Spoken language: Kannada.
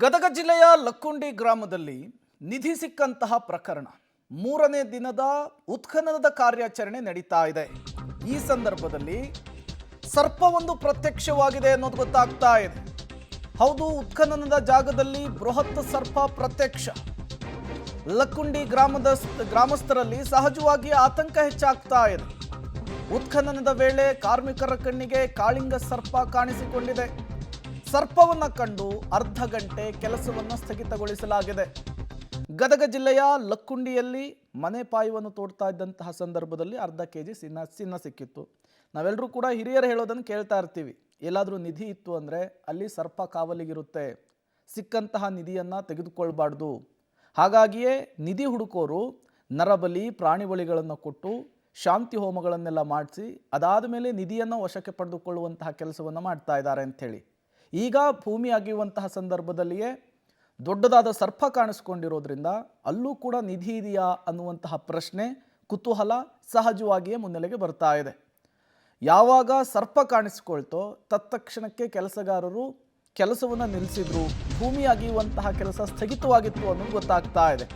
ಗದಗ ಜಿಲ್ಲೆಯ ಲಕ್ಕುಂಡಿ ಗ್ರಾಮದಲ್ಲಿ ನಿಧಿ ಸಿಕ್ಕಂತಹ ಪ್ರಕರಣ ಮೂರನೇ ದಿನದ ಉತ್ಖನನದ ಕಾರ್ಯಾಚರಣೆ ನಡೀತಾ ಇದೆ. ಈ ಸಂದರ್ಭದಲ್ಲಿ ಸರ್ಪವೊಂದು ಪ್ರತ್ಯಕ್ಷವಾಗಿದೆ ಅನ್ನೋದು ಗೊತ್ತಾಗ್ತಾ ಇದೆ. ಹೌದು, ಉತ್ಖನನದ ಜಾಗದಲ್ಲಿ ಬೃಹತ್ ಸರ್ಪ ಪ್ರತ್ಯಕ್ಷ. ಲಕ್ಕುಂಡಿ ಗ್ರಾಮಸ್ಥರಲ್ಲಿ ಸಹಜವಾಗಿ ಆತಂಕ ಹೆಚ್ಚಾಗ್ತಾ ಇದೆ. ಉತ್ಖನನದ ವೇಳೆ ಕಾರ್ಮಿಕರ ಕಣ್ಣಿಗೆ ಕಾಳಿಂಗ ಸರ್ಪ ಕಾಣಿಸಿಕೊಂಡಿದೆ. ಸರ್ಪವನ್ನ ಕಂಡು ಅರ್ಧ ಗಂಟೆ ಕೆಲಸವನ್ನು ಸ್ಥಗಿತಗೊಳಿಸಲಾಗಿದೆ. ಗದಗ ಜಿಲ್ಲೆಯ ಲಕ್ಕುಂಡಿಯಲ್ಲಿ ಮನೆ ಪಾಯವನ್ನು ತೋಡ್ತಾ ಇದ್ದಂತಹ ಸಂದರ್ಭದಲ್ಲಿ ಅರ್ಧ ಕೆಜಿ ಚಿನ್ನ ಸಿಕ್ಕಿತ್ತು. ನಾವೆಲ್ಲರೂ ಕೂಡ ಹಿರಿಯರು ಹೇಳೋದನ್ನು ಕೇಳ್ತಾ ಇರ್ತೀವಿ. ಎಲ್ಲಾದರೂ ನಿಧಿ ಇತ್ತು ಅಂದರೆ ಅಲ್ಲಿ ಸರ್ಪ ಕಾವಲಿಗಿರುತ್ತೆ, ಸಿಕ್ಕಂತಹ ನಿಧಿಯನ್ನು ತೆಗೆದುಕೊಳ್ಬಾರ್ದು. ಹಾಗಾಗಿಯೇ ನಿಧಿ ಹುಡುಕೋರು ನರಬಲಿ, ಪ್ರಾಣಿ ಬಲಿಗಳನ್ನು ಕೊಟ್ಟು ಶಾಂತಿ ಹೋಮಗಳನ್ನೆಲ್ಲ ಮಾಡಿಸಿ ಅದಾದ ಮೇಲೆ ನಿಧಿಯನ್ನು ವಶಕ್ಕೆ ಪಡೆದುಕೊಳ್ಳುವಂತಹ ಕೆಲಸವನ್ನು ಮಾಡ್ತಾ ಇದ್ದಾರೆ ಅಂಥೇಳಿ. ಈಗ ಭೂಮಿ ಅಗೆಯುವಂತಹ ಸಂದರ್ಭದಲ್ಲಿಯೇ ದೊಡ್ಡದಾದ ಸರ್ಪ ಕಾಣಿಸ್ಕೊಂಡಿರೋದ್ರಿಂದ ಅಲ್ಲೂ ಕೂಡ ನಿಧಿ ಇದೆಯಾ ಅನ್ನುವಂತಹ ಪ್ರಶ್ನೆ, ಕುತೂಹಲ ಸಹಜವಾಗಿಯೇ ಮುನ್ನೆಲೆಗೆ ಬರ್ತಾ ಇದೆ. ಯಾವಾಗ ಸರ್ಪ ಕಾಣಿಸ್ಕೊಳ್ತೋ ತತ್ಕ್ಷಣಕ್ಕೆ ಕೆಲಸಗಾರರು ಕೆಲಸವನ್ನು ನಿಲ್ಲಿಸಿದ್ರು, ಭೂಮಿ ಅಗೆಯುವಂತಹ ಕೆಲಸ ಸ್ಥಗಿತವಾಗಿತ್ತು ಅನ್ನೋದು ಗೊತ್ತಾಗ್ತಾ ಇದೆ.